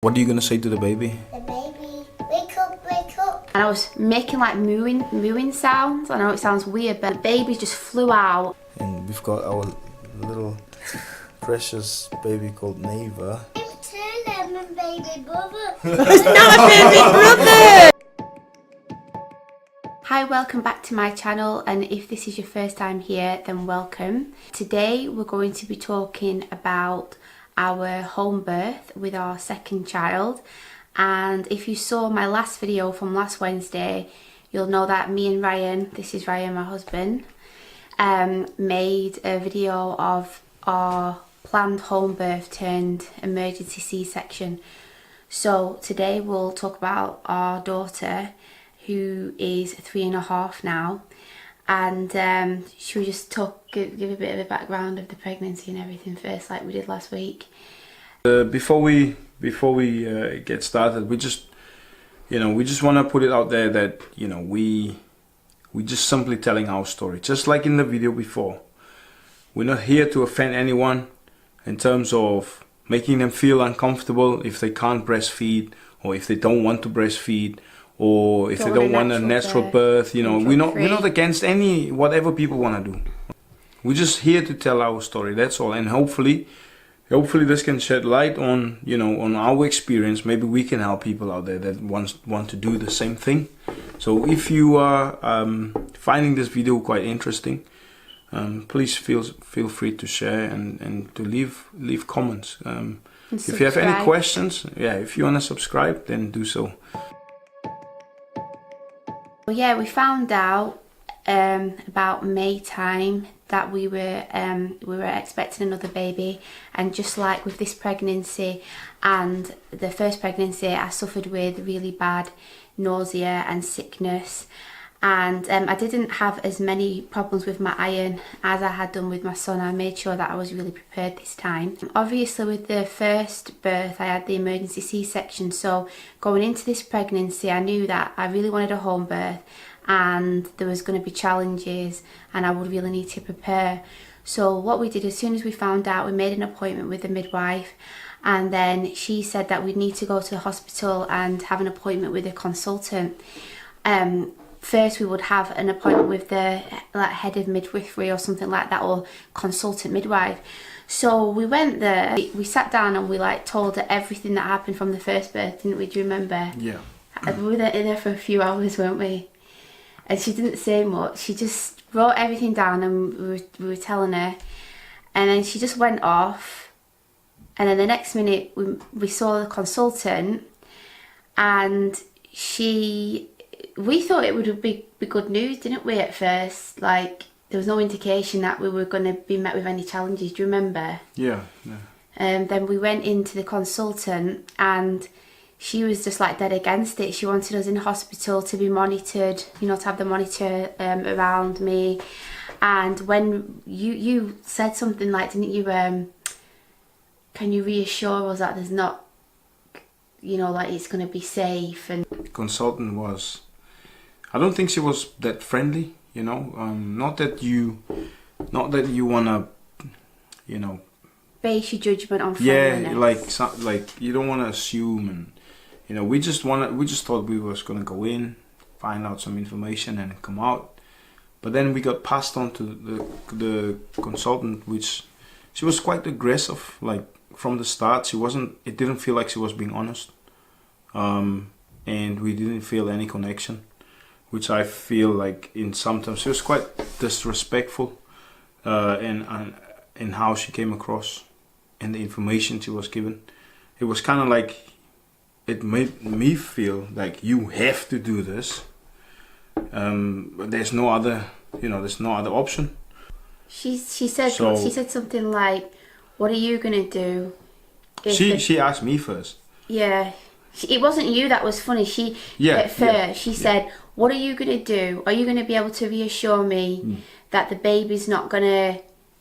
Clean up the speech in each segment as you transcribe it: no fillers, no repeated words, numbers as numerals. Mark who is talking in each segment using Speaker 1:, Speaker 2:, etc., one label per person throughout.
Speaker 1: What are you gonna say to the baby?
Speaker 2: The baby, wake up, wake up.
Speaker 3: And I was making like mooing sounds. I know it sounds weird, but the baby just flew out.
Speaker 1: And we've got our little precious baby called Neva.
Speaker 2: I'm telling my baby brother.
Speaker 3: It's not a baby brother! Hi, welcome back to my channel, and if this is your first time here, then welcome. Today we're going to be talking about our home birth with our second child. And if you saw my last video from last Wednesday, you'll know that me and Ryan, this is Ryan, my husband, made a video of our planned home birth turned emergency C-section. So today we'll talk about our daughter, who is 3.5 now, and should we just give a bit of a background of the pregnancy and everything first, like we did last week?
Speaker 1: Before we get started, we just want to put it out there that we just simply telling our story, just like in the video before. We're not here to offend anyone in terms of making them feel uncomfortable if they can't breastfeed, or if they don't want to breastfeed, or if they don't want a natural birth. We're not against any whatever people want to do. We're just here to tell our story, that's all. And hopefully this can shed light on on our experience. Maybe we can help people out there that want to do the same thing. So if you are finding this video quite interesting, please feel free to share and to leave comments. If you have any questions, if you want to subscribe, then do so.
Speaker 3: Well, yeah, we found out about May time that we were expecting another baby, and just like with this pregnancy and the first pregnancy, I suffered with really bad nausea and sickness, and I didn't have as many problems with my iron as I had done with my son. I made sure that I was really prepared this time. Obviously with the first birth I had the emergency C-section, so going into this pregnancy I knew that I really wanted a home birth, and there was going to be challenges and I would really need to prepare. So what we did, as soon as we found out, we made an appointment with the midwife, and then she said that we'd need to go to the hospital and have an appointment with a consultant. First we would have an appointment with the head of midwifery or something like that, or consultant midwife. So we went there, we sat down and we told her everything that happened from the first birth, didn't we? Do you remember?
Speaker 1: Yeah.
Speaker 3: We were there for a few hours, weren't we? And she didn't say much. She just wrote everything down, and we were telling her, and then she just went off. And then the next minute we saw the consultant, and we thought it would be good news, didn't we, at first? Like, there was no indication that we were going to be met with any challenges. Do you remember?
Speaker 1: Yeah.
Speaker 3: Then we went into the consultant, and she was just dead against it. She wanted us in hospital to be monitored, to have the monitor around me. And when you said something didn't you, can you reassure us that there's not, it's going to be safe? And
Speaker 1: Consultant was, I don't think she was that friendly, not that you wanna,
Speaker 3: base your judgment on friendliness.
Speaker 1: like you don't want to assume, and we just thought we was gonna go in, find out some information and come out. But then we got passed on to the consultant, which she was quite aggressive. From the start, it didn't feel like she was being honest, and we didn't feel any connection, which I feel sometimes she was quite disrespectful in how she came across and the information she was given. It was kind of it made me feel like you have to do this. But there's no other, there's no other option.
Speaker 3: She said something like, "What are you gonna do?"
Speaker 1: She asked me first.
Speaker 3: Yeah, it wasn't you that was funny. She said, "What are you gonna do? Are you gonna be able to reassure me that the baby's not gonna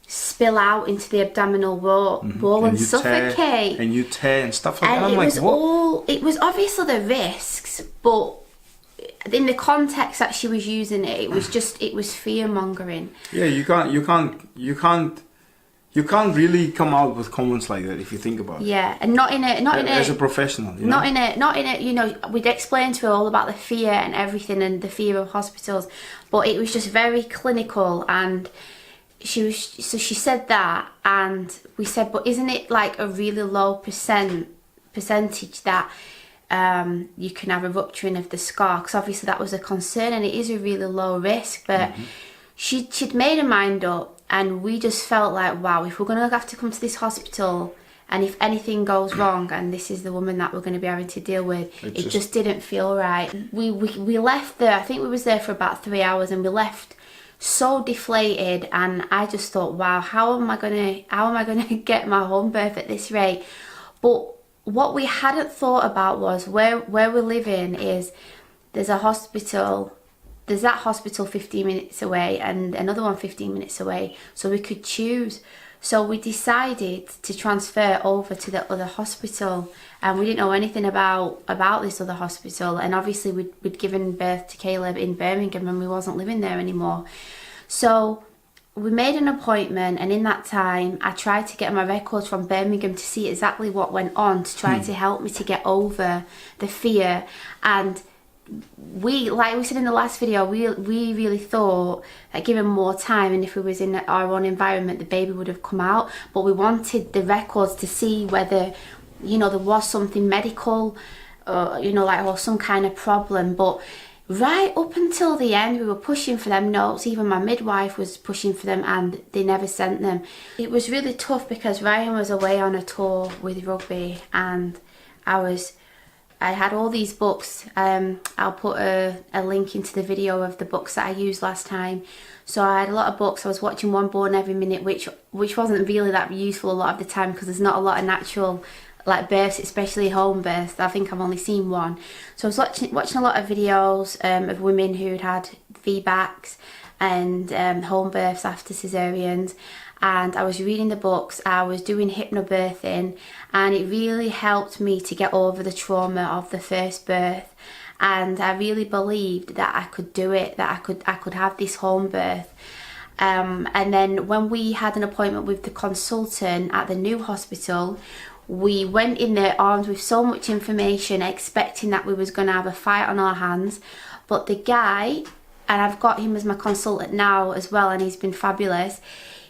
Speaker 3: spill out into the abdominal wall and suffocate
Speaker 1: and you tear and stuff like that?" I'm like,
Speaker 3: what? It was obviously the risks, but in the context that she was using it was fear mongering.
Speaker 1: Yeah, you can't you can't really come out with comments like that if you think about it.
Speaker 3: Yeah, and not in a
Speaker 1: as a professional, you know?
Speaker 3: not in a you know, we'd explained to her all about the fear and everything and the fear of hospitals, but it was just very clinical. And she said that, and we said, but isn't it like a really low percentage that you can have a rupturing of the scar? Because obviously that was a concern, and it is a really low risk. But she'd made her mind up. And we just felt like, wow, if we're going to have to come to this hospital and if anything goes wrong and this is the woman that we're going to be having to deal with, it just didn't feel right. We left there, I think we was there for about 3 hours, and we left so deflated. And I just thought, wow, how am I going to get my home birth at this rate? But what we hadn't thought about was where we're living is there's a hospital. There's that hospital 15 minutes away and another one 15 minutes away, so we could choose. So we decided to transfer over to the other hospital, and we didn't know anything about this other hospital. And obviously we'd given birth to Caleb in Birmingham, and we wasn't living there anymore. So we made an appointment, and in that time I tried to get my records from Birmingham to see exactly what went on, to try to help me to get over the fear. And we, like we said in the last video, we really thought that given more time and if we was in our own environment, the baby would have come out. But we wanted the records to see whether, you know, there was something medical, you know, like, or some kind of problem. But right up until the end, we were pushing for them notes. Even my midwife was pushing for them, and they never sent them. It was really tough because Ryan was away on a tour with rugby, and I had all these books. I'll put a link into the video of the books that I used last time. So I had a lot of books. I was watching One Born Every Minute, which wasn't really that useful a lot of the time because there's not a lot of natural like births, especially home births. I think I've only seen one. So I was watching a lot of videos of women who'd had VBACs and home births after cesareans. And I was reading the books, I was doing hypnobirthing, and it really helped me to get over the trauma of the first birth. And I really believed that I could do it, that I could have this home birth. And then when we had an appointment with the consultant at the new hospital, we went in there armed with so much information, expecting that we was going to have a fight on our hands. But the guy, and I've got him as my consultant now as well, and he's been fabulous.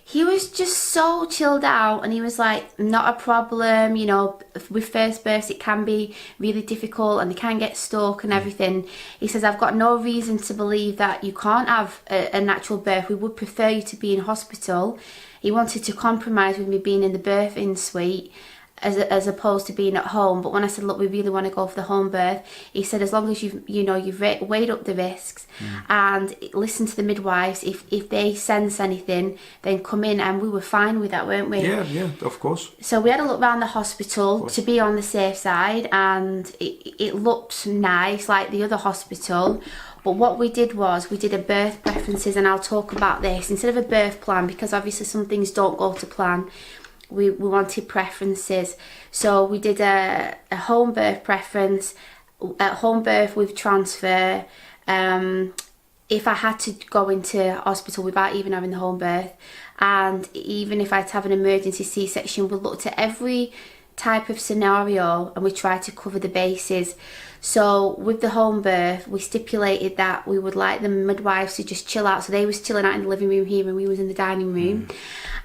Speaker 3: He was just so chilled out, and he was like, not a problem, you know, with first births it can be really difficult and they can get stuck and everything. He says, I've got no reason to believe that you can't have a natural birth. We would prefer you to be in hospital. He wanted to compromise with me being in the birthing suite as opposed to being at home. But when I said, look, we really want to go for the home birth, he said, as long as you've weighed up the risks and listen to the midwives, if they sense anything, then come in. And we were fine with that, weren't we?
Speaker 1: Yeah, of course.
Speaker 3: So we had a look around the hospital to be on the safe side, and it looked nice like the other hospital. But what we did was we did a birth preferences, and I'll talk about this instead of a birth plan, because obviously some things don't go to plan. We wanted preferences, so we did a home birth preference, at home birth with transfer. If I had to go into hospital without even having the home birth, and even if I had to have an emergency C-section, we looked at every type of scenario and we tried to cover the bases. So with the home birth, we stipulated that we would like the midwives to just chill out. So they was chilling out in the living room here, and we was in the dining room.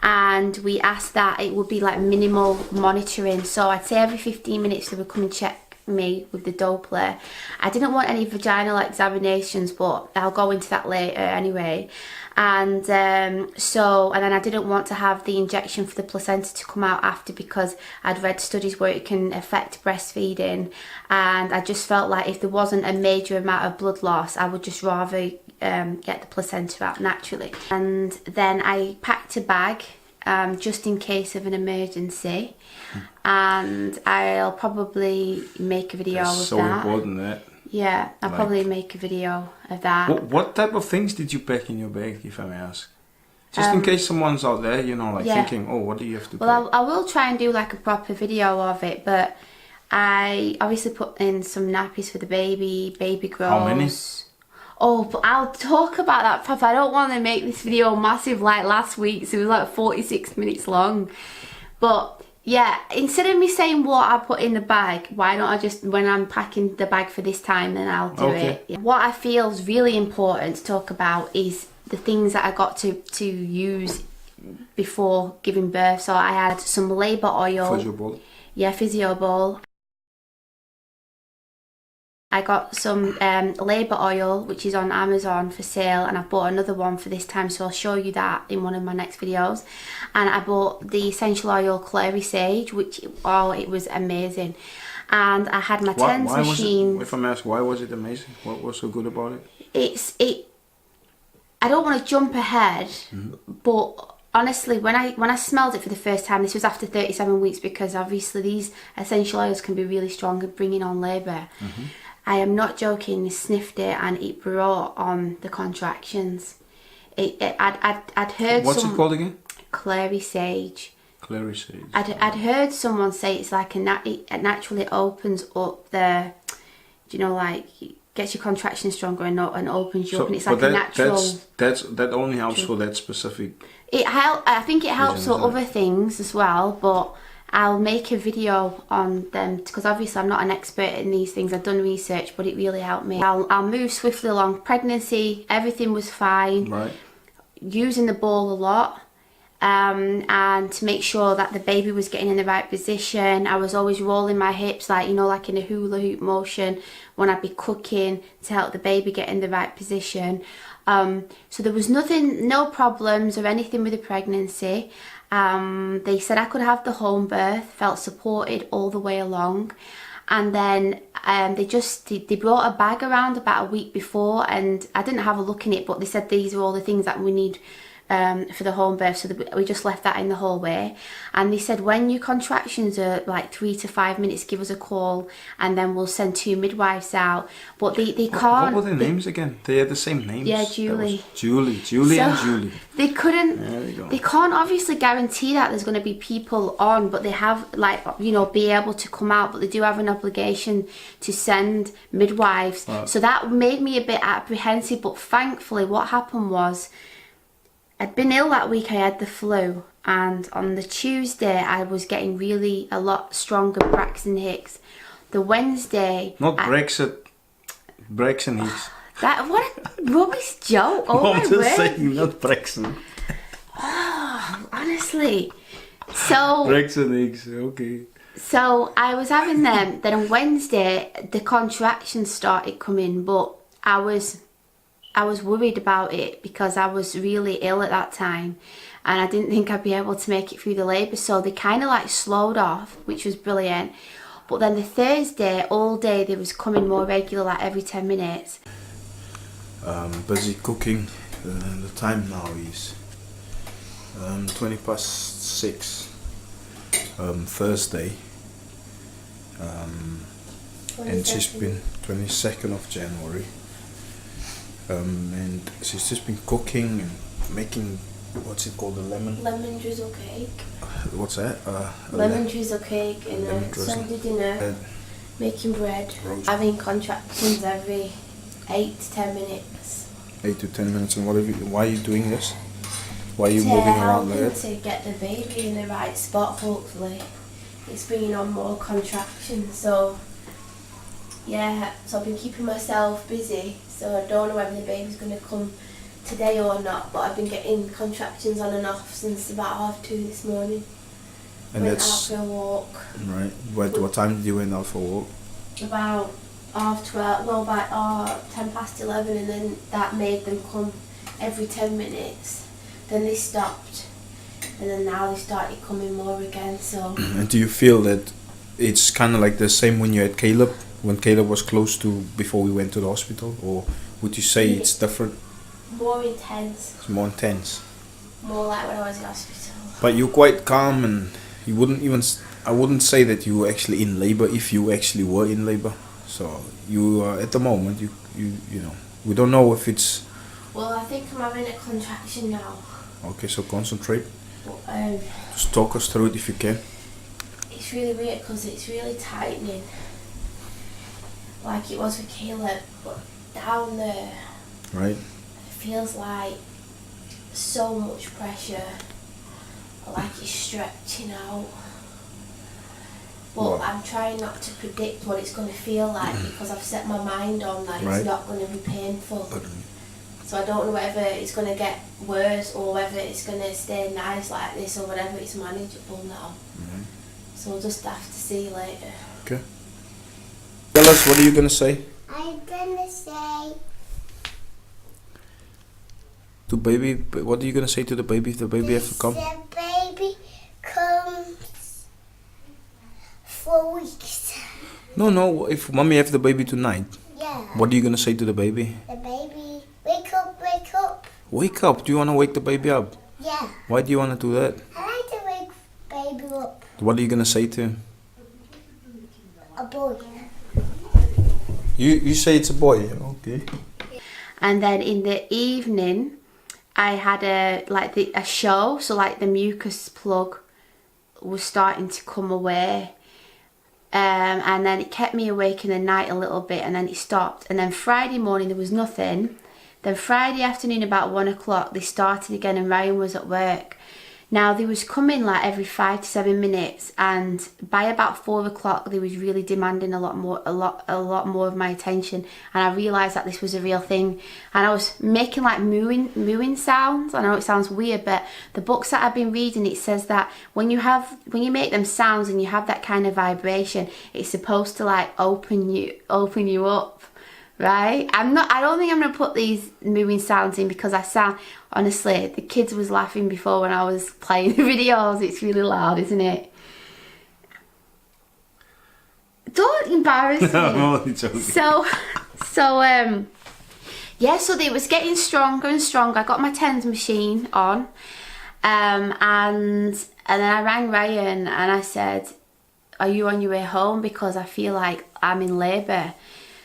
Speaker 3: And we asked that it would be like minimal monitoring. So I'd say every 15 minutes they would come and check me with the Doppler. I didn't want any vaginal examinations, but I'll go into that later anyway. And then I didn't want to have the injection for the placenta to come out after, because I'd read studies where it can affect breastfeeding, and I just felt like if there wasn't a major amount of blood loss, I would just rather get the placenta out naturally. And then I packed a bag just in case of an emergency, and I'll probably make a video of that.
Speaker 1: So important, that.
Speaker 3: Yeah, I'll probably make a video of that.
Speaker 1: What type of things did you pack in your bag, if I may ask? Just in case someone's out there, you know, like thinking, oh, what do you have to pack?
Speaker 3: Well, I will try and do like a proper video of it, but I obviously put in some nappies for the baby grows.
Speaker 1: How many?
Speaker 3: Oh, but I'll talk about that proper. I don't want to make this video massive like last week's. It was like 46 minutes long. But yeah, instead of me saying what I put in the bag, why don't I just, when I'm packing the bag for this time, then I'll do it. Yeah. What I feel is really important to talk about is the things that I got to use before giving birth. So I had some labour oil.
Speaker 1: Physio ball.
Speaker 3: Yeah, physio ball. I got some labour oil, which is on Amazon for sale, and I bought another one for this time, so I'll show you that in one of my next videos. And I bought the essential oil clary sage, which, oh, it was amazing. And I had my TENS machine.
Speaker 1: If I may ask, why was it amazing? What was so good about it?
Speaker 3: I don't want to jump ahead, but honestly, when I smelled it for the first time, this was after 37 weeks, because obviously these essential oils can be really strong at bringing on labour. I am not joking, I sniffed it and it brought on the contractions. I'd heard
Speaker 1: What's it called again?
Speaker 3: Clary sage.
Speaker 1: Clary sage.
Speaker 3: I'd heard someone say it's like it naturally opens up the, you know, like gets your contractions stronger and opens you up, and it's like a natural.
Speaker 1: That only helps for that specific.
Speaker 3: I think it helps for other things as well, but I'll make a video on them, because obviously I'm not an expert in these things. I've done research, but it really helped me. I'll move swiftly along. Pregnancy, everything was fine.
Speaker 1: Right.
Speaker 3: Using the ball a lot, and to make sure that the baby was getting in the right position. I was always rolling my hips, like, you know, like in a hula hoop motion when I'd be cooking, to help the baby get in the right position. So there was no problems or anything with the pregnancy. They said I could have the home birth, felt supported all the way along. And then they brought a bag around about a week before, and I didn't have a look in it, but they said these are all the things that we need for the home birth, so we just left that in the hallway. And they said when your contractions are like 3 to 5 minutes, give us a call, and then we'll send 2 midwives out. But they can't.
Speaker 1: What were their names again? They had the same names.
Speaker 3: Yeah, Julie.
Speaker 1: Julie and Julie.
Speaker 3: They couldn't.
Speaker 1: There you go.
Speaker 3: They can't obviously guarantee that there's going to be people on, but they have, like, you know, be able to come out. But they do have an obligation to send midwives.
Speaker 1: Right.
Speaker 3: So that made me a bit apprehensive. But thankfully, what happened was, I'd been ill that week. I had the flu, and on the Tuesday I was getting a lot stronger Braxton Hicks. The Wednesday,
Speaker 1: not Brexit, Braxton Hicks.
Speaker 3: That, what a rubbish joke! Oh my word!
Speaker 1: Saying, not Braxton.
Speaker 3: Oh, honestly. So
Speaker 1: Braxton Hicks, okay.
Speaker 3: So I was having them. Then on Wednesday the contractions started coming, but I was worried about it because I was really ill at that time, and I didn't think I'd be able to make it through the labour, so they kind of like slowed off, which was brilliant. But then the Thursday, all day, they was coming more regular, like every 10 minutes.
Speaker 1: Busy cooking. The time now is 6:20, Thursday, and she's been 22nd of January. And she's just been cooking and making, what's it called, the lemon
Speaker 2: drizzle cake.
Speaker 1: What's that?
Speaker 3: Lemon drizzle cake and a Sunday dinner. Making bread.
Speaker 1: Roast.
Speaker 3: Having contractions every 8 to 10 minutes.
Speaker 1: 8 to 10 minutes. And why are you doing this? Why are you moving around like that?
Speaker 3: To get the baby in the right spot, hopefully. It's bringing on more contractions, so yeah, so I've been keeping myself busy, so I don't know whether the baby's going to come today or not, but I've been getting contractions on and off since about 2:30 this morning.
Speaker 1: And
Speaker 3: went
Speaker 1: that's
Speaker 3: out for a walk.
Speaker 1: Right. What time did you went out for a walk?
Speaker 3: About 12:30, no, about 11:10, and then that made them come every 10 minutes. Then they stopped, and then now they started coming more again, so.
Speaker 1: And do you feel that it's kind of like the same when you had Caleb? When Caleb was close to before we went to the hospital, or would you say it's different?
Speaker 3: More intense.
Speaker 1: It's more intense.
Speaker 3: More like when I was in hospital.
Speaker 1: But you're quite calm, and you wouldn't even. I wouldn't say that you were actually in labor if you actually were in labor. So you at the moment you know, we don't know if it's.
Speaker 3: Well, I think I'm having a contraction now.
Speaker 1: Okay, so concentrate.
Speaker 3: But,
Speaker 1: just talk us through it if you can.
Speaker 3: It's really weird because it's really tightening, like it was with Caleb, but down there,
Speaker 1: Right.
Speaker 3: It feels like so much pressure, like it's stretching out. But
Speaker 1: Wow.
Speaker 3: I'm trying not to predict what it's going to feel like because I've set my mind on that
Speaker 1: Right.
Speaker 3: it's not going to be painful. So I don't know whether it's going to get worse or whether it's going to stay nice like this or whatever. It's manageable now. So we'll just have to see later.
Speaker 1: Okay. Tell us, what are you gonna say?
Speaker 2: I'm gonna say
Speaker 1: To baby, what are you gonna say to the baby if the baby ever come?
Speaker 2: the baby comes 4 weeks.
Speaker 1: No. If mommy have the baby tonight,
Speaker 2: Yeah.
Speaker 1: what are you gonna say to the baby?
Speaker 2: The baby, wake up, wake up.
Speaker 1: Wake up. Do you wanna wake the baby up?
Speaker 2: Yeah.
Speaker 1: Why do you wanna do that?
Speaker 2: I like to wake baby up.
Speaker 1: What are you gonna say to him?
Speaker 2: A boy.
Speaker 1: You say it's a boy. Okay.
Speaker 3: And then in the evening, I had a show. So like the mucus plug was starting to come away. And then it kept me awake in the night a little bit, and then it stopped. And then Friday morning there was nothing. Then Friday afternoon about 1 o'clock they started again, and Ryan was at work. Now they was coming like every 5 to 7 minutes, and by about 4 o'clock they was really demanding a lot more of my attention, and I realised that this was a real thing. And I was making like mooing sounds. I know it sounds weird, but the books that I've been reading, it says that when you make them sounds and you have that kind of vibration, it's supposed to like open you up. Right? I don't think I'm gonna put these mooing sounds in because I sound, honestly, the kids was laughing before when I was playing the videos. It's really loud, isn't it? Don't embarrass me.
Speaker 1: I'm only joking.
Speaker 3: So yeah, so it was getting stronger and stronger. I got my TENS machine on, and then I rang Ryan and I said, "Are you on your way home? Because I feel like I'm in labour."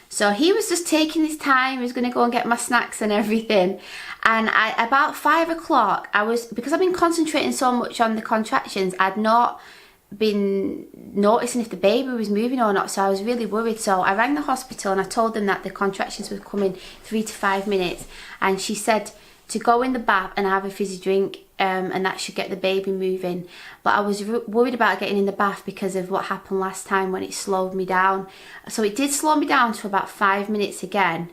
Speaker 3: So he was just taking his time. He was going to go and get my snacks and everything. And about 5 o'clock, because I've been concentrating so much on the contractions, I'd not been noticing if the baby was moving or not. So I was really worried. So I rang the hospital and I told them that the contractions were coming 3 to 5 minutes. And she said to go in the bath and have a fizzy drink, and that should get the baby moving. But I was worried about getting in the bath because of what happened last time when it slowed me down. So it did slow me down for about 5 minutes again.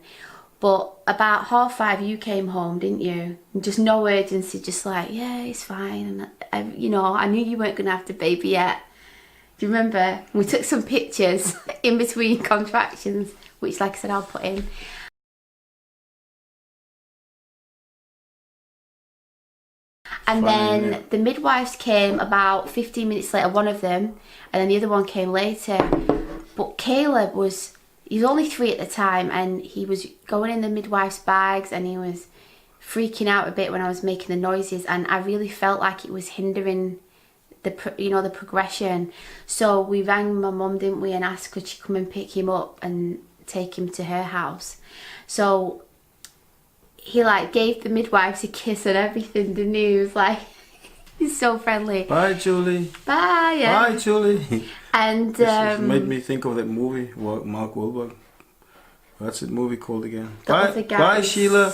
Speaker 3: But about 5:30 you came home, didn't you? And just no urgency, just like, yeah, it's fine. And I knew you weren't going to have the baby yet. Do you remember? We took some pictures in between contractions, which, like I said, I'll put in. And then the midwives came about 15 minutes later, one of them, and then the other one came later. But Caleb he was only 3 at the time, and he was going in the midwife's bags, and he was freaking out a bit when I was making the noises, and I really felt like it was hindering the progression. So we rang my mum, didn't we, and asked could she come and pick him up and take him to her house. So he like gave the midwives a kiss and everything, didn't he? He was like, he's so friendly.
Speaker 1: Bye, Julie.
Speaker 3: Bye. Yeah.
Speaker 1: Bye, Julie.
Speaker 3: And
Speaker 1: This made me think of that movie, Mark Wahlberg. What's that movie called again? Bye, Sheila.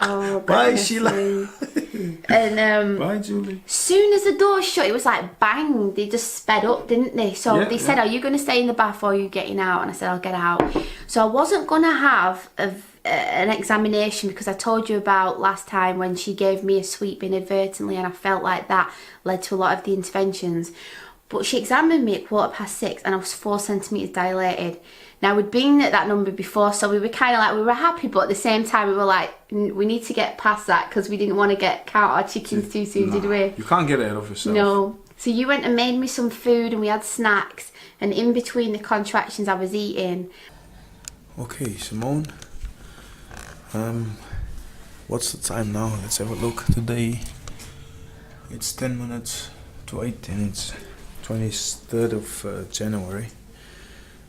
Speaker 3: Oh,
Speaker 1: Bye, Sheila.
Speaker 3: And
Speaker 1: bye, Julie.
Speaker 3: Soon as the door shut, it was like bang. They just sped up, didn't they? So they said, "Are you going to stay in the bath or are you getting out?" And I said, "I'll get out." So I wasn't going to have an examination because I told you about last time when she gave me a sweep inadvertently, and I felt like that led to a lot of the interventions. But she examined me at 6:15 and I was 4 centimetres dilated. Now we'd been at that number before, so we were kind of like, we were happy, but at the same time we were like, we need to get past that because we didn't want to count our chickens too soon, did we?
Speaker 1: You can't get ahead of yourself.
Speaker 3: No. So you went and made me some food and we had snacks, and in between the contractions I was eating.
Speaker 1: Okay, Simone. What's the time now? Let's have a look. Today it's 10 minutes to 8 and it's 23rd of January.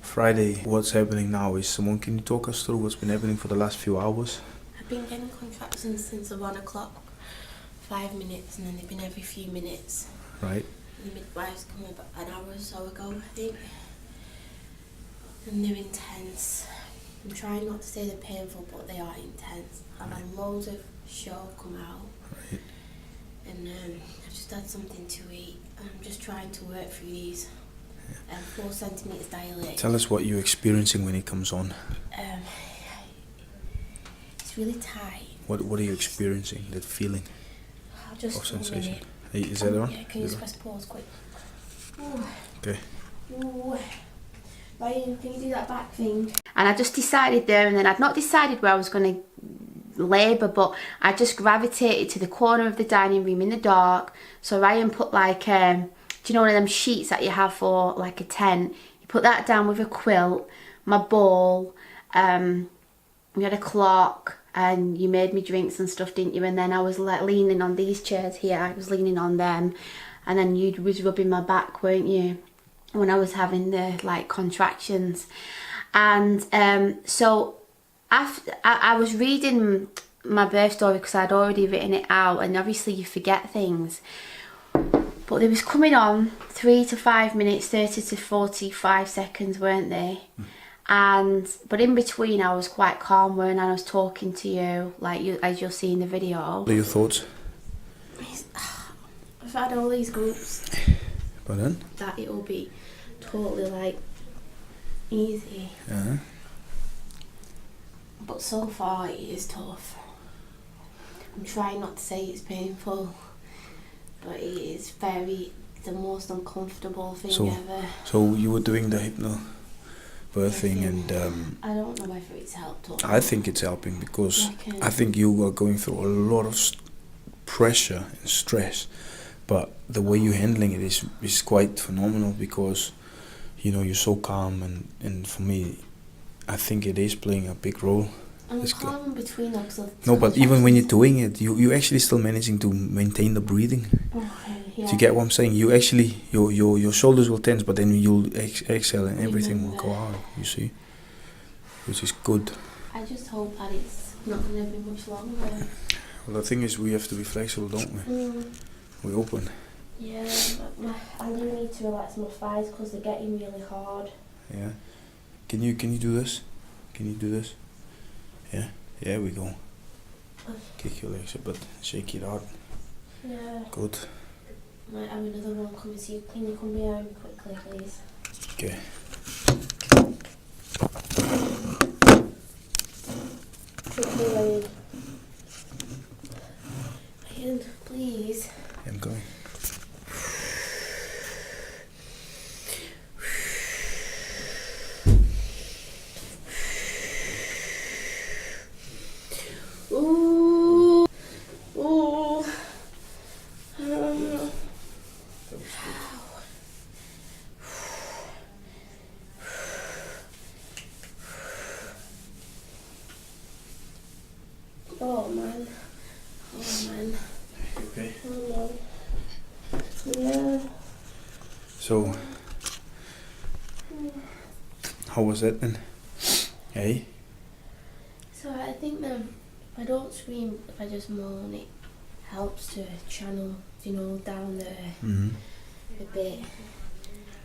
Speaker 1: Friday. What's happening now is, Simone, can you talk us through what's been happening for the last few hours?
Speaker 3: I've been getting contractions since 1 o'clock, 5 minutes, and then they've been every few minutes.
Speaker 1: Right.
Speaker 3: The midwives come about an hour or so ago, I think. And they're intense. I'm trying not to say they're painful, but they are intense. I've had loads of show come out.
Speaker 1: Right.
Speaker 3: And I've just had something to eat. I'm just trying to work through these. 4 centimetres dilated.
Speaker 1: Tell us what you're experiencing when it comes on.
Speaker 3: It's really tight.
Speaker 1: What are you experiencing? That feeling
Speaker 3: I'll just
Speaker 1: of sensation?
Speaker 3: minute.
Speaker 1: Hey, is that on?
Speaker 3: Yeah, can you just press pause quick? Ooh.
Speaker 1: Okay.
Speaker 3: Ooh. Ryan, can you do that back thing? And I just decided there and then. I'd not decided where I was going to labour, but I just gravitated to the corner of the dining room in the dark. So Ryan put like, do you know one of them sheets that you have for like a tent? You put that down with a quilt, my bowl, we had a clock, and you made me drinks and stuff, didn't you? And then I was like leaning on these chairs here, I was leaning on them, and then you was rubbing my back, weren't you, when I was having the like contractions. And so after I was reading my birth story because I'd already written it out, and obviously you forget things, but they was coming on 3 to 5 minutes, 30 to 45 seconds, weren't they? But in between I was quite calm, weren't I? I was talking to you, like you, as you'll see in the video.
Speaker 1: What are your thoughts?
Speaker 3: I've had all these hopes
Speaker 1: But then?
Speaker 3: that it will be totally like easy. But so far it is tough. I'm trying not to say it's painful, but it is the most uncomfortable thing ever.
Speaker 1: So you were doing the hypnobirthing, and
Speaker 3: I don't know whether it's helped or not.
Speaker 1: I think it's helping because I think you are going through a lot of pressure and stress, but the way you're handling it is quite phenomenal because, you know, you're so calm, and for me, I think it is playing a big role.
Speaker 3: I'm calm in between them.
Speaker 1: No, but even when you're doing it, you're actually still managing to maintain the breathing.
Speaker 3: Okay, yeah.
Speaker 1: Do you get what I'm saying? You actually, your shoulders will tense, but then you'll exhale and everything will go out, you see? Which is good.
Speaker 3: I just hope that it's not going to be much longer.
Speaker 1: Well, the thing is, we have to be flexible, don't we? We're open.
Speaker 3: Yeah, I do need to relax my thighs because they're getting really hard.
Speaker 1: Yeah. Can you do this? Can you do this? Yeah. Yeah, we go. Kick your legs a bit. Shake it out.
Speaker 3: Yeah.
Speaker 1: Good.
Speaker 3: Might have another one coming, so can you come behind me quickly, please?
Speaker 1: Okay.
Speaker 3: Quickly, Ryan. Ryan, please.
Speaker 1: I'm going.
Speaker 3: Ooh. Ooh. Oh man. Oh man.
Speaker 1: Okay.
Speaker 3: Oh no. Yeah.
Speaker 1: So, how was that then? Hey?
Speaker 3: So I think that if I don't scream, if I just moan, it helps to channel, you know, down there a bit,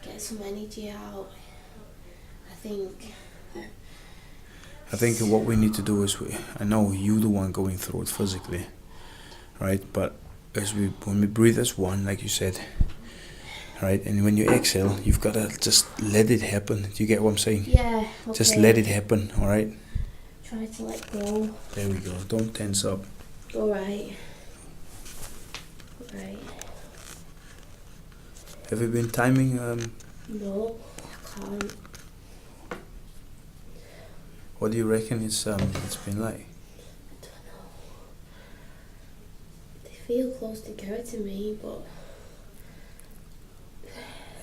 Speaker 3: get some energy out. I think
Speaker 1: what we need to do is, I know you're the one going through it physically, right? But when we breathe as one, like you said, right? And when you exhale, you've got to just let it happen. Do you get what I'm saying?
Speaker 3: Yeah. Okay.
Speaker 1: Just let it happen, all right?
Speaker 3: Try to let go.
Speaker 1: There we go. Don't tense up.
Speaker 3: All right. Right.
Speaker 1: Have you been timing?
Speaker 3: No, I can't.
Speaker 1: What do you reckon it's been like?
Speaker 3: I don't know. They feel close together to me, but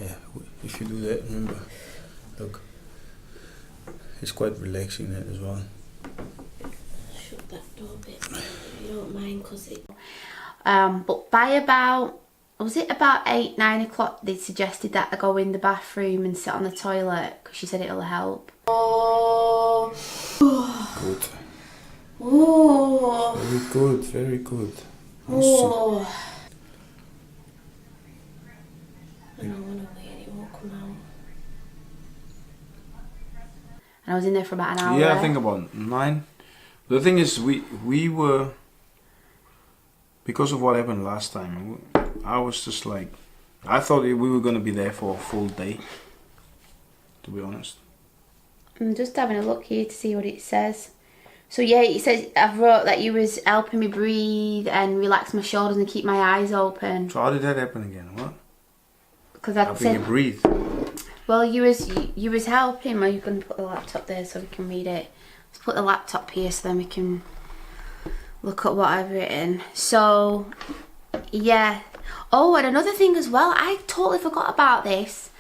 Speaker 1: Yeah, if you do that, remember, look, it's quite relaxing that as well.
Speaker 3: shut that door a bit if you don't mind, cause it. But by about, was it about 8-9 o'clock, they suggested that I go in the bathroom and sit on the toilet because she said it'll help. Oh.
Speaker 1: Good.
Speaker 3: Oh.
Speaker 1: Very good, very good. Awesome.
Speaker 3: Oh. I don't want to wait, it won't come out. and I was in there for about an hour.
Speaker 1: Yeah, I think about 9. The thing is, we were, because of what happened last time, I was just like, I thought we were going to be there for a full day, to be honest.
Speaker 3: I'm just having a look here to see what it says. So yeah, it says, I've wrote that you was helping me breathe and relax my shoulders and keep my eyes open.
Speaker 1: So how did that happen again? What?
Speaker 3: Because I
Speaker 1: helping
Speaker 3: said,
Speaker 1: you breathe.
Speaker 3: well, you was helping. Are you going to put the laptop there so we can read it? Let's put the laptop here so then we can look at what I've written. So, yeah. Oh, and another thing as well, I totally forgot about this.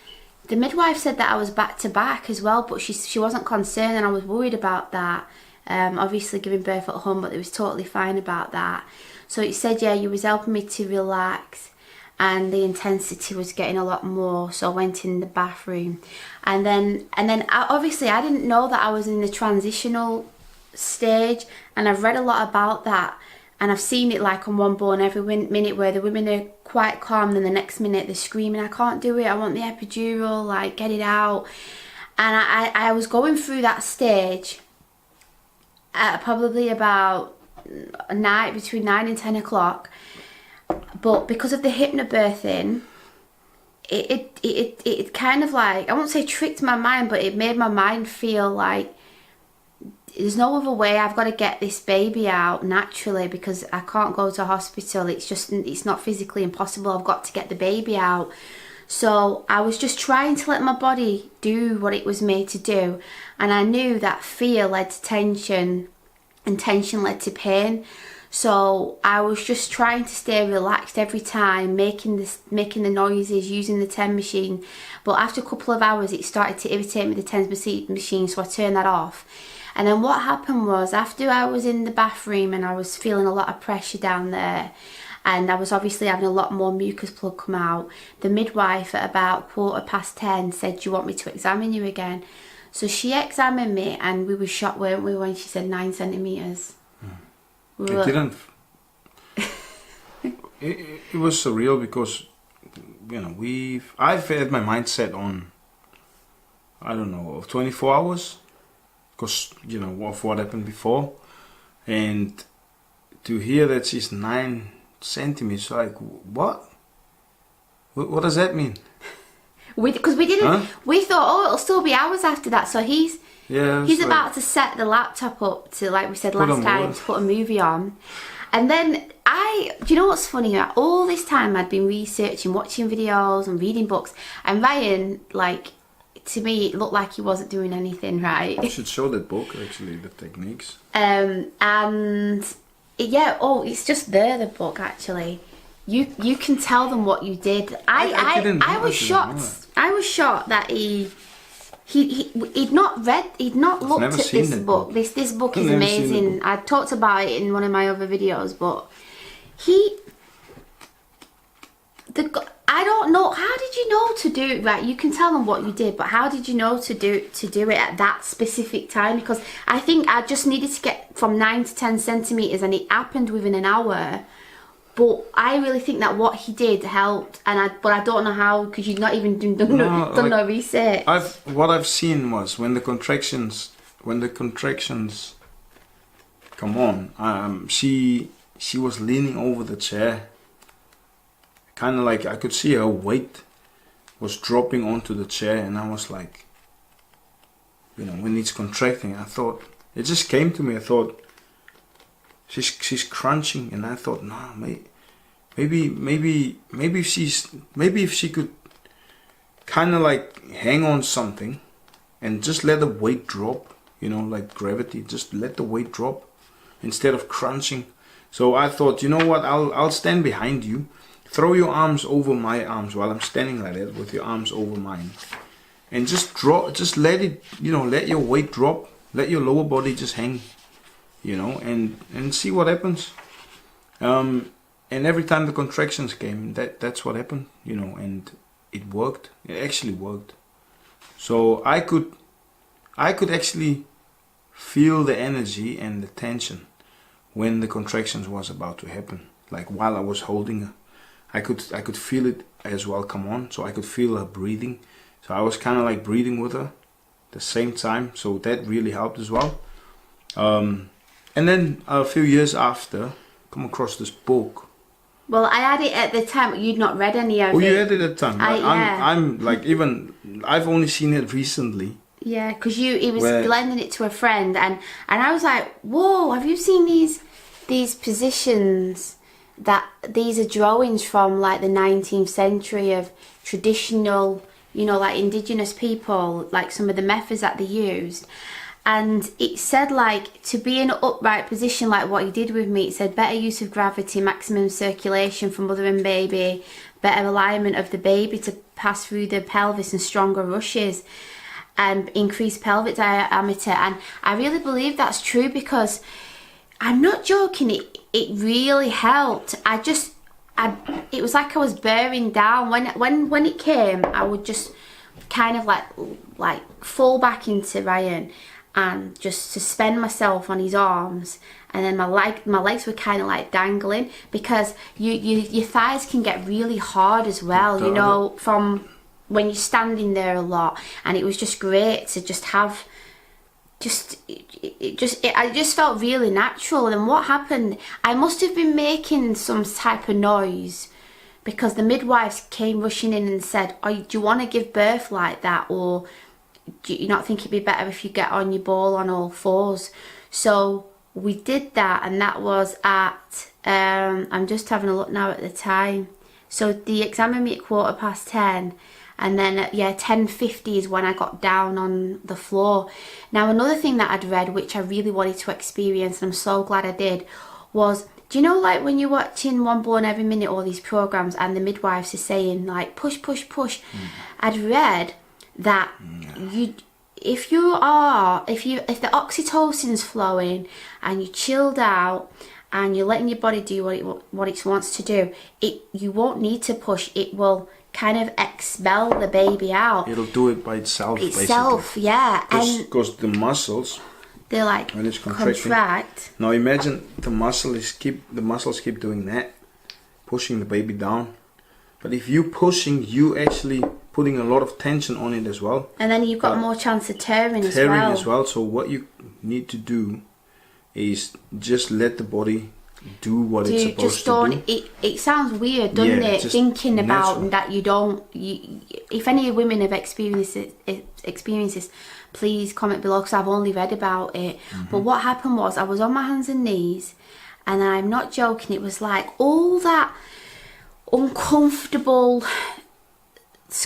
Speaker 3: The midwife said that I was back to back as well, but she wasn't concerned, and I was worried about that. Obviously giving birth at home, but it was totally fine about that. So it said, yeah, you was helping me to relax, and the intensity was getting a lot more, so I went in the bathroom. And then obviously I didn't know that I was in the transitional stage, and I've read a lot about that, and I've seen it like on One Born every minute, where the women are quite calm, then the next minute they're screaming, I can't do it, I want the epidural, like, get it out. And I was going through that stage at probably about between 9 and 10 o'clock. But because of the hypnobirthing, it kind of like, I won't say tricked my mind, but it made my mind feel like there's no other way. I've got to get this baby out naturally, because I can't go to hospital. It's not physically impossible. I've got to get the baby out. So I was just trying to let my body do what it was made to do. And I knew that fear led to tension, and tension led to pain. So I was just trying to stay relaxed every time, making the noises, using the TENS machine. But after a couple of hours, it started to irritate me, the TENS machine, so I turned that off. And then what happened was, after I was in the bathroom and I was feeling a lot of pressure down there, and I was obviously having a lot more mucus plug come out, the midwife at about 10:15 said, do you want me to examine you again? So she examined me, and we were shocked, weren't we, when she said 9 centimetres.
Speaker 1: It didn't. it was surreal, because, you know, I've had my mindset on, I don't know, 24 hours, because, you know, of what happened before, and to hear that she's 9 centimeters, like, what does that mean?
Speaker 3: Because we didn't, we thought, oh, it'll still be hours after that. So he's about to set the laptop up to, like we said last time, to put a movie on. And then do you know what's funny? All this time I'd been researching, watching videos and reading books, and Ryan, like, to me, it looked like he wasn't doing anything right.
Speaker 1: You should show that book, actually, the techniques.
Speaker 3: And yeah, it's just there, the book, actually. You can tell them what you did. I was shocked. I was shocked that he'd not looked at this book. This book is amazing. I talked about it in one of my other videos, but I don't know. How did you know to do it right? You can tell them what you did, but how did you know to do it at that specific time? Because I think I just needed to get from 9 to 10 centimeters, and it happened within an hour. But I really think that what he did helped, but I don't know how, because you've not even done no research.
Speaker 1: What I've seen was when the contractions come on, she was leaning over the chair, kind of like I could see her weight was dropping onto the chair, and I was like, you know, when it's contracting, I thought, it just came to me, I thought, she's crunching, and I thought, nah, maybe if she could kind of like hang on something and just let the weight drop, you know, like gravity, just let the weight drop instead of crunching. So I thought, you know what, I'll stand behind you, throw your arms over my arms while I'm standing like that with your arms over mine, and just let it, you know, let your weight drop, let your lower body just hang, you know, and see what happens. And every time the contractions came, that's what happened, you know, and it worked. It actually worked. So I could actually feel the energy and the tension when the contractions was about to happen. Like while I was holding her, I could feel it as well come on. So I could feel her breathing. So I was kind of like breathing with her, the same time, so that really helped as well. And then a few years after, come across this book.
Speaker 3: Well, I had it at the time, but you'd not read any of it.
Speaker 1: Oh, you had it at the time.
Speaker 3: Yeah.
Speaker 1: I'm like, even I've only seen it recently.
Speaker 3: Yeah, because he was lending it to a friend, and I was like, whoa, have you seen these positions? That these are drawings from like the 19th century of traditional, you know, like indigenous people, like some of the methods that they used. And it said, like, to be in an upright position like what he did with me, it said better use of gravity, maximum circulation for mother and baby, better alignment of the baby to pass through the pelvis and stronger rushes, and increased pelvic diameter. And I really believe that's true, because I'm not joking, it really helped. It was like I was bearing down. When it came, I would just kind of like fall back into Ryan and just suspend myself on his arms, and then my legs were kind of like dangling, because your thighs can get really hard as well, you know, from when you're standing there a lot. And it was just great to just have I just felt really natural. And what happened, I must have been making some type of noise, because the midwives came rushing in and said, oh, do you want to give birth like that, or do you not think it'd be better if you get on your ball on all fours? So we did that, and that was at I'm just having a look now at the time, so the examined me at 10:15, and then at 10:50 is when I got down on the floor. Now, another thing that I'd read, which I really wanted to experience, and I'm so glad I did, was, do you know, like when you're watching One Born Every Minute, all these programs, and the midwives are saying like push, push, push. I'd read that if the oxytocin's flowing and you're chilled out and you're letting your body do what it wants to do, you won't need to push. It will kind of expel the baby out.
Speaker 1: It'll do it by itself.
Speaker 3: Basically. Yeah.
Speaker 1: Because the muscles,
Speaker 3: they're like,
Speaker 1: when it's
Speaker 3: contract.
Speaker 1: Now imagine the muscles keep doing that, pushing the baby down. But if you pushing, you actually putting a lot of tension on it as well.
Speaker 3: And then you've got more chance of tearing as well.
Speaker 1: So what you need to do is just let the body do what it's supposed to do.
Speaker 3: It sounds weird, doesn't it? Thinking about that if any women have experienced this, please comment below, because I've only read about it. But what happened was, I was on my hands and knees, and I'm not joking, it was like all that uncomfortable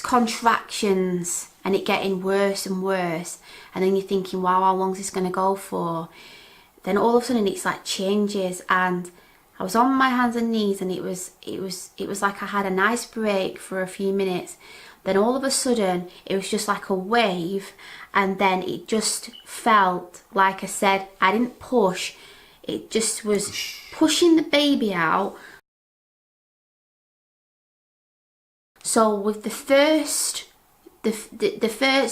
Speaker 3: contractions, and it getting worse and worse, and then you're thinking, wow, how long is this going to go for? Then all of a sudden it's like changes, and I was on my hands and knees, and it was like I had a nice break for a few minutes. Then all of a sudden it was just like a wave, and then it just felt like, I said, I didn't push, it just was pushing the baby out. So with the first,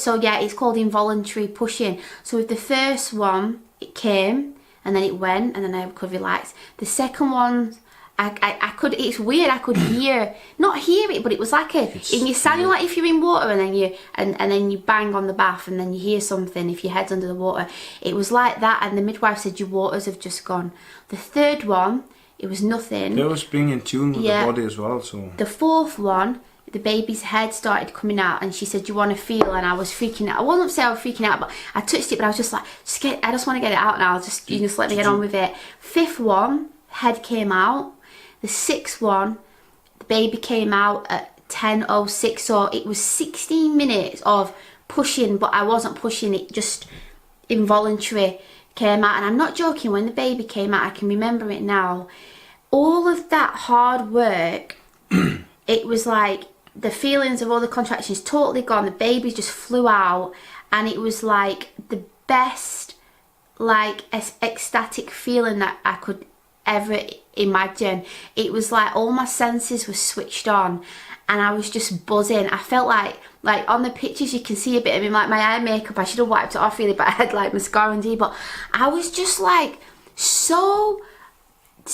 Speaker 3: so yeah, it's called involuntary pushing. So with the first one, it came, and then it went, and then I could relax. The second one, I could, it's weird, I could not hear it, but it was like you sound like if you're in water, and then you bang on the bath, and then you hear something if your head's under the water. It was like that, and the midwife said your waters have just gone. The third one, it was nothing.
Speaker 1: That was being in tune with the body as well. So
Speaker 3: the fourth one, the baby's head started coming out, and she said, do you want to feel? And I was freaking out. I wasn't saying I was freaking out, but I touched it, but I was just like, I just want to get it out now. You just let me get on with it. Fifth one, head came out. The sixth one, the baby came out at 10:06. So it was 16 minutes of pushing, but I wasn't pushing, it just involuntary came out. And I'm not joking, when the baby came out, I can remember it now. All of that hard work, it was like, the feelings of all the contractions totally gone, the baby just flew out, and it was like the best, like, ecstatic feeling that I could ever imagine. It was like all my senses were switched on, and I was just buzzing. I felt like on the pictures you can see a bit of me, like my eye makeup, I should have wiped it off really, but I had like mascara and but I was just like so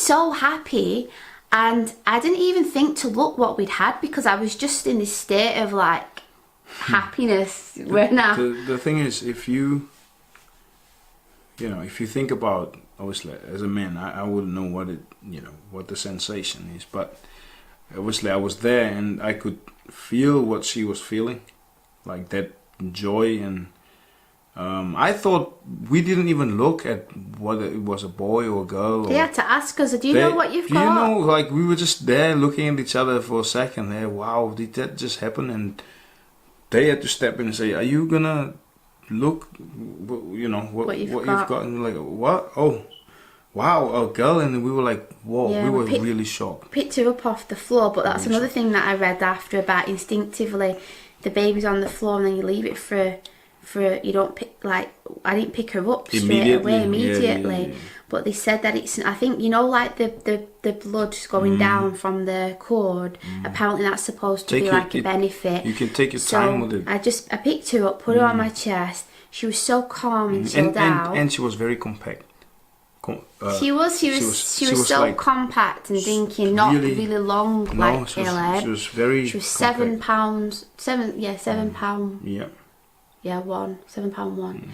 Speaker 3: happy. And I didn't even think to look what we'd had, because I was just in this state of like happiness. We're now.
Speaker 1: The thing is, if you think about, obviously, as a man, I wouldn't know what the sensation is, but obviously I was there and I could feel what she was feeling, like that joy. And I thought we didn't even look at whether it was a boy or a girl.
Speaker 3: They had to ask us, do you know what you've got?
Speaker 1: You know, like we were just there looking at each other for a second. Hey, wow, did that just happen? And they had to step in and say, are you gonna look, what you've got? And we're like, what? Oh, wow, a girl. And we were like, whoa, we were really shocked.
Speaker 3: Picked her up off the floor, but that's another thing that I read after about instinctively, the baby's on the floor and then you leave it for you don't pick, like, I didn't pick her up straight away immediately. Yeah. But they said that it's, I think, like the blood going down from the cord, apparently that's supposed to be like a benefit.
Speaker 1: You can take your time with it.
Speaker 3: I picked her up, put her on my chest. She was so calm and chilled out.
Speaker 1: And she was very compact.
Speaker 3: She was so like, compact and thinking, not really long, like Caleb.
Speaker 1: She was very.
Speaker 3: She was 7 pounds. 7 pound.
Speaker 1: Yeah.
Speaker 3: Yeah, 7 pound 1.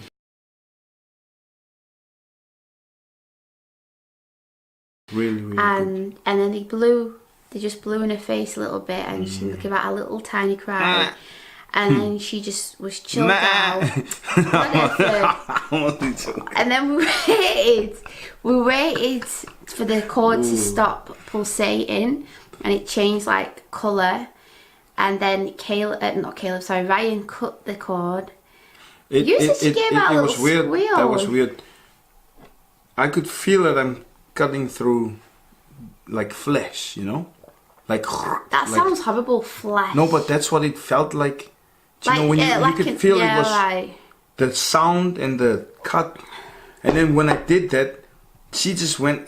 Speaker 1: Really, really.
Speaker 3: And then they just blew in her face a little bit, and she gave out a little tiny cry. And then she just was chilled out. And then we waited for the cord to stop pulsating, and it changed like colour. And then Ryan cut the cord. She gave out a little squeal.
Speaker 1: That was weird. I could feel that I'm cutting through like flesh, like
Speaker 3: that sounds horrible, flesh.
Speaker 1: No, but that's what it felt like. When you could feel it was the sound and the cut. And then when I did that, she just went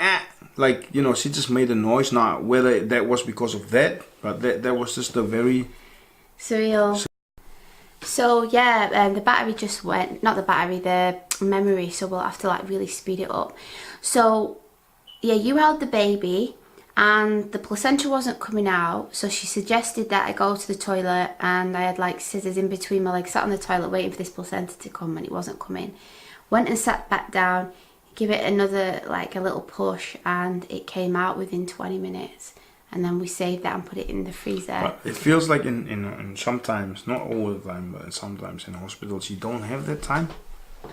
Speaker 1: she just made a noise. Now whether that was because of that, but that was just a very
Speaker 3: surreal. So the battery just went, not the battery, the memory, so we'll have to like really speed it up. So you held the baby and the placenta wasn't coming out, so she suggested that I go to the toilet, and I had like scissors in between my legs, sat on the toilet waiting for this placenta to come, and it wasn't coming. Went and sat back down, give it another like a little push, and it came out within 20 minutes. And then we saved that and put it in the freezer.
Speaker 1: But it feels like in sometimes, not all the time, but sometimes in hospitals you don't have that time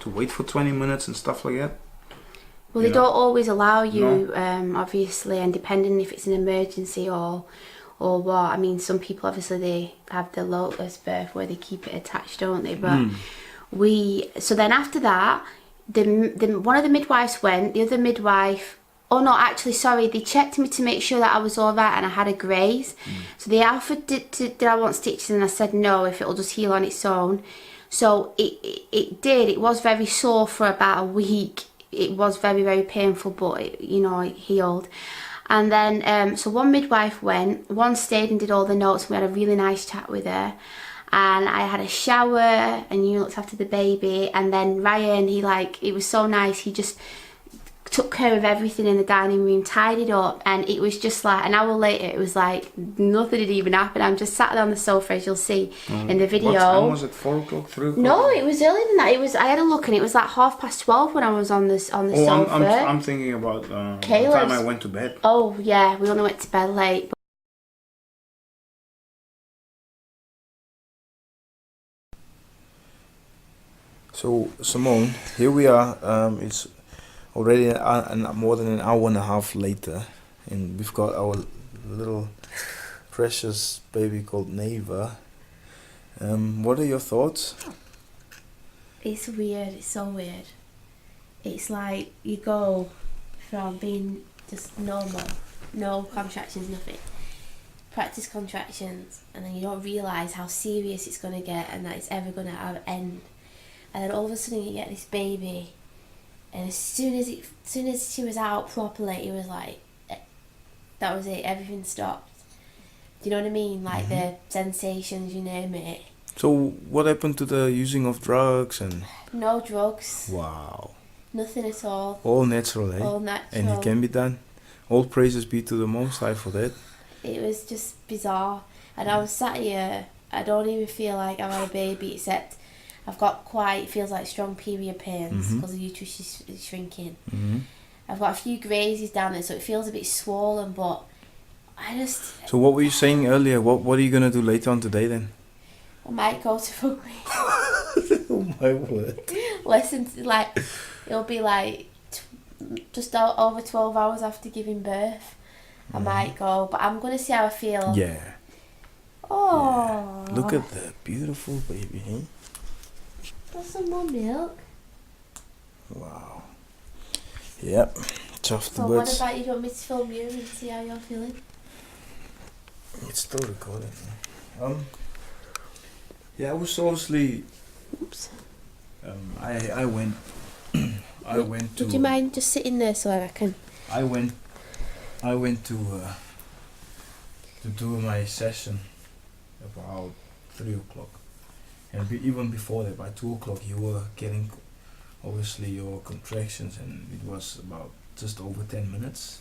Speaker 1: to wait for 20 minutes and stuff like that.
Speaker 3: Well, they don't always allow you, obviously, and depending if it's an emergency or what. I mean, some people obviously they have the lotus birth where they keep it attached, don't they? But so then after that, one of the midwives went. The other midwife. Oh no, actually, sorry. They checked me to make sure that I was all right and I had a graze. So they offered, did I want stitches? And I said no, if it'll just heal on its own. So it did. It was very sore for about a week. It was very, very painful, but it healed. And then, so one midwife went, one stayed and did all the notes. We had a really nice chat with her. And I had a shower, and you looked after the baby. And then Ryan, it was so nice. He just took care of everything in the dining room, tidied up, and it was just like an hour later, it was like nothing had even happened. I'm just sat there on the sofa, as you'll see in the video.
Speaker 1: What time was it? 4 o'clock, 3 o'clock?
Speaker 3: No, it was earlier than that. I had a look, and it was like 12:30 when I was on the sofa.
Speaker 1: I'm thinking about the time I went to bed.
Speaker 3: Oh yeah, we only went to bed late.
Speaker 4: So Simone, here we are. It's already more than an hour and a half later, and we've got our little precious baby called Neva. What are your thoughts?
Speaker 3: It's weird. It's so weird. It's like you go from being just normal, no contractions, nothing, practice contractions, and then you don't realise how serious it's going to get and that it's ever going to end. And then all of a sudden you get this baby, and as soon as she was out properly, it was like, that was it, everything stopped. Do you know what I mean? Like the sensations, you name it.
Speaker 4: So what happened to the using of drugs and?
Speaker 3: No drugs.
Speaker 4: Wow.
Speaker 3: Nothing at all.
Speaker 4: All natural, eh?
Speaker 3: All natural.
Speaker 4: And it can be done. All praises be to the Most High for that.
Speaker 3: It was just bizarre. And I was sat here, I don't even feel like I've had a baby, except I've got quite, it feels like strong period pains because the uterus is shrinking. I've got a few grazes down there, so it feels a bit swollen, but I just...
Speaker 4: So what were you saying earlier? What are you going to do later on today then?
Speaker 3: I might go to rugby.
Speaker 4: Oh my word.
Speaker 3: Listen, like, it'll be like just over 12 hours after giving birth. I might go, but I'm going to see how I feel.
Speaker 4: Yeah.
Speaker 3: Oh.
Speaker 4: Yeah. Look at the beautiful baby, eh?
Speaker 3: Got some more milk.
Speaker 4: Wow. Yep. Tough to
Speaker 3: So
Speaker 4: birds.
Speaker 3: what about you? Do you want me to film you and see how you're feeling?
Speaker 4: It's still recording. Yeah, I was obviously...
Speaker 3: Oops.
Speaker 4: I went... I went to...
Speaker 3: Would you mind just sitting there so I can...
Speaker 4: I went to do my session about 3 o'clock, and even before that, by 2 o'clock, you were getting obviously your contractions, and it was about just over 10 minutes.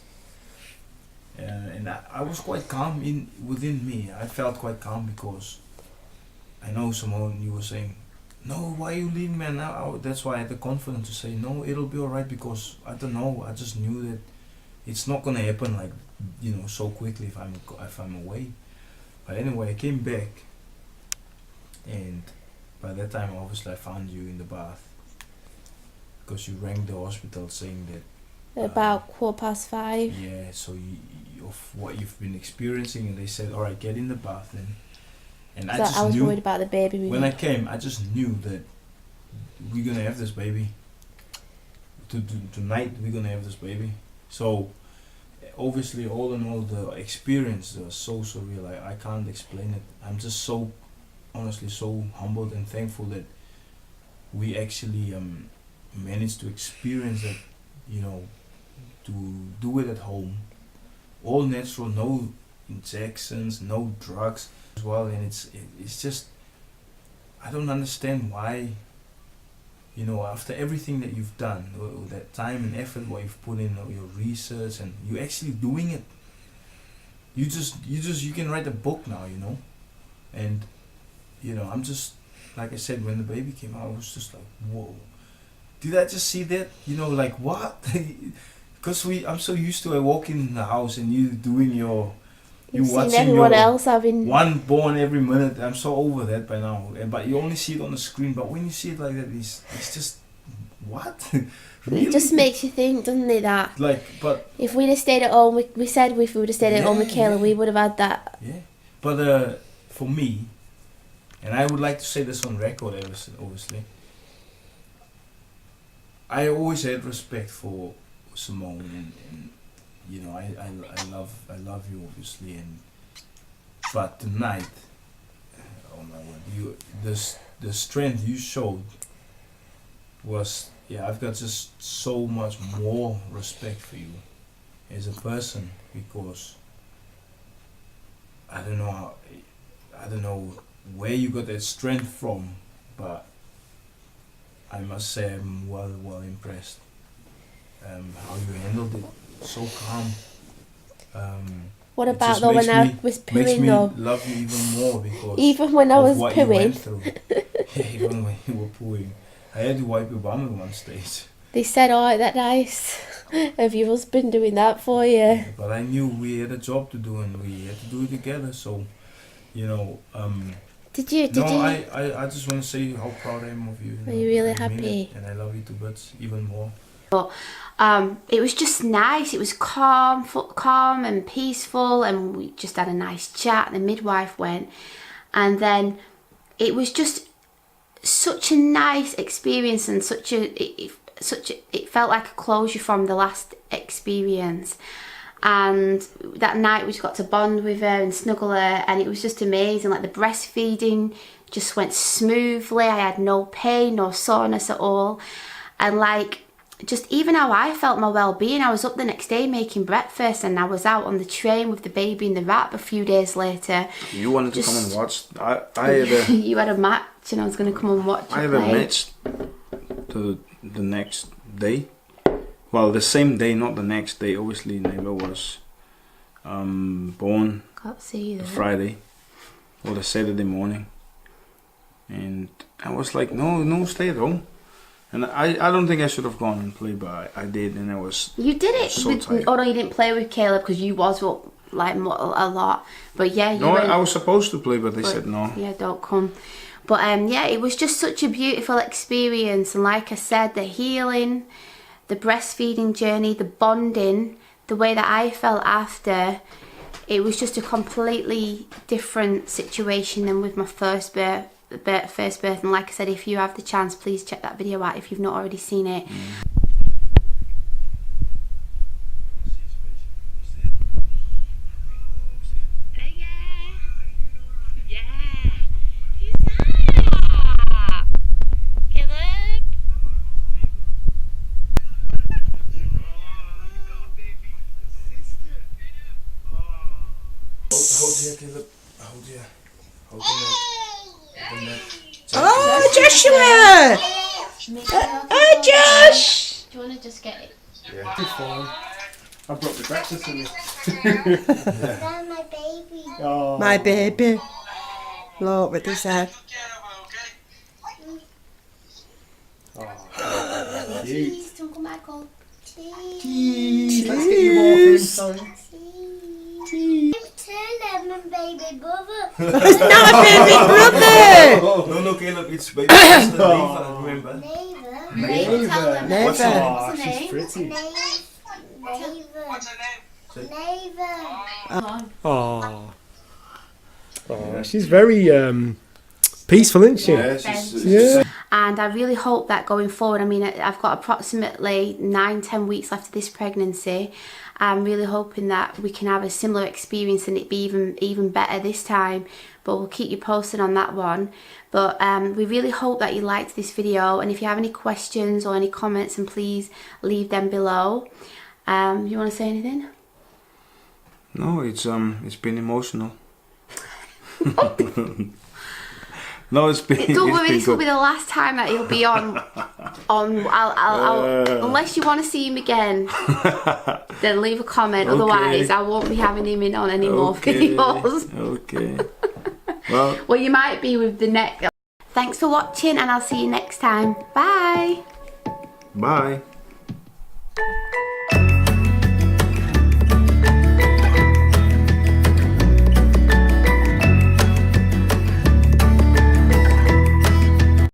Speaker 4: And I was quite calm within me. I felt quite calm because I know, Simone, you were saying, no, why are you leaving me now? That's why I had the confidence to say, no, it'll be alright, because I don't know, I just knew that it's not gonna happen like, you know, so quickly if I'm away. But anyway, I came back, and by that time obviously I found you in the bath, because you rang the hospital saying that
Speaker 3: About 5:15.
Speaker 4: yeah, so of what you've been experiencing, and they said, alright, get in the bath then. And
Speaker 3: So I was worried about the baby.
Speaker 4: When I came, I just knew that we're gonna have this baby. Tonight we're gonna have this baby. So obviously, all in all, the experience was so surreal. I can't explain it. I'm just so, honestly, so humbled and thankful that we actually managed to experience it, you know, to do it at home. All natural, no injections, no drugs as well. And it's just, I don't understand why, you know, after everything that you've done, that time and effort what you've put in, your research, and you actually doing it, you can write a book now, you know. And you know, I'm just, like I said, when the baby came out, I was just like, whoa, did I just see that? You know, like, what? Because I'm so used to walking in the house and you doing your,
Speaker 3: You've
Speaker 4: watching
Speaker 3: seen everyone
Speaker 4: your
Speaker 3: else having
Speaker 4: one born every minute. I'm so over that by now. But you only see it on the screen. But when you see it like that, it's just, what? Really?
Speaker 3: It just makes you think, doesn't it, that
Speaker 4: Like, but
Speaker 3: if we'd have stayed at home, we said if we would have stayed at home with Kayla,
Speaker 4: yeah.
Speaker 3: we would have had that.
Speaker 4: yeah. But for me, and I would like to say this on record, obviously, I always had respect for Simone, and you know, I love you, obviously, but tonight, oh my word, the strength you showed was, yeah, I've got just so much more respect for you as a person, because I don't know where you got that strength from, but I must say I'm well impressed. How you handled it, so calm.
Speaker 3: What
Speaker 4: it
Speaker 3: about
Speaker 4: just
Speaker 3: though
Speaker 4: makes
Speaker 3: when I
Speaker 4: me-
Speaker 3: was
Speaker 4: Makes
Speaker 3: pooing
Speaker 4: me
Speaker 3: though?
Speaker 4: love you even more, because
Speaker 3: Even when I
Speaker 4: of
Speaker 3: was
Speaker 4: what you went
Speaker 3: pooing,
Speaker 4: through. Yeah, even when you were pooing, I had to wipe your bum at one stage.
Speaker 3: they said, "Oh, that nice of your husband doing that for you."
Speaker 4: Yeah, but I knew we had a job to do, and we had to do it together. So, you know,
Speaker 3: Did you?
Speaker 4: I just want to say how proud I am of you.
Speaker 3: Are you really
Speaker 4: I mean
Speaker 3: happy?
Speaker 4: it, and I love you to bits even more.
Speaker 3: It was just nice. It was calm and peaceful, and we just had a nice chat. The midwife went, and then it was just such a nice experience, and it felt like a closure from the last experience. And that night we just got to bond with her and snuggle her, and it was just amazing. Like, the breastfeeding just went smoothly. I had no pain, no soreness at all, and like, just even how I felt my well-being. I was up the next day making breakfast, and I was out on the train with the baby in the wrap a few days later.
Speaker 1: You wanted to come and watch. I had a
Speaker 3: You had a match, and I was going to come and watch
Speaker 1: I
Speaker 3: you
Speaker 1: had a
Speaker 3: play.
Speaker 1: match the next day. Well, the same day, not the next day. Obviously, Neighbor was born
Speaker 3: Can't see you there.
Speaker 1: Friday, or the Saturday morning, and I was like, no, stay at home. And I don't think I should have gone and played, but I did, and I was.
Speaker 3: You did it.
Speaker 1: So tired.
Speaker 3: Oh no, you didn't play with Caleb because you was up like a lot. But yeah, you
Speaker 1: No,
Speaker 3: went,
Speaker 1: I was supposed to play, but they said no.
Speaker 3: Yeah, don't come. But yeah, it was just such a beautiful experience, and like I said, the healing, the breastfeeding journey, the bonding, the way that I felt after, it was just a completely different situation than with my first birth. And like I said, if you have the chance, please check that video out if you've not already seen it.
Speaker 4: Hold here, Caleb. Hold here. Hold the neck.
Speaker 5: Oh, Joshua! Oh, Josh!
Speaker 3: Do you want to just get it?
Speaker 1: Yeah. Fine. I brought the breakfast in.
Speaker 2: That's my baby.
Speaker 1: Oh.
Speaker 5: My baby. Look with his head.
Speaker 3: Cheese, Uncle Michael.
Speaker 2: Cheese.
Speaker 1: Let's get you more things, sorry.
Speaker 2: Turn my baby brother.
Speaker 5: It's not a baby brother!
Speaker 4: No, Caleb, it's baby sister Neva, remember?
Speaker 2: Neighbor.
Speaker 3: Tell them.
Speaker 5: Neighbor.
Speaker 3: What's her
Speaker 1: Oh, she's
Speaker 3: name?
Speaker 1: pretty.
Speaker 2: Neighbor. Neighbor.
Speaker 6: Oh, she's very peaceful, isn't she?
Speaker 1: Yeah, she's,
Speaker 6: Yeah.
Speaker 3: And I really hope that going forward, I mean, I've got approximately 9-10 weeks left of this pregnancy. I'm really hoping that we can have a similar experience and it be even better this time. But we'll keep you posted on that one. But we really hope that you liked this video. And if you have any questions or any comments, then please leave them below. You want to say anything?
Speaker 1: No, it's been emotional. No, it's been.
Speaker 3: Don't
Speaker 1: it's
Speaker 3: worry,
Speaker 1: been
Speaker 3: this will
Speaker 1: good.
Speaker 3: be the last time that he'll be on. Unless you want to see him again, then leave a comment.
Speaker 1: Okay.
Speaker 3: Otherwise, I won't be having him in on any more videos.
Speaker 1: Okay. Well.
Speaker 3: Well, you might be with the next. Thanks for watching, and I'll see you next time. Bye.
Speaker 1: Bye.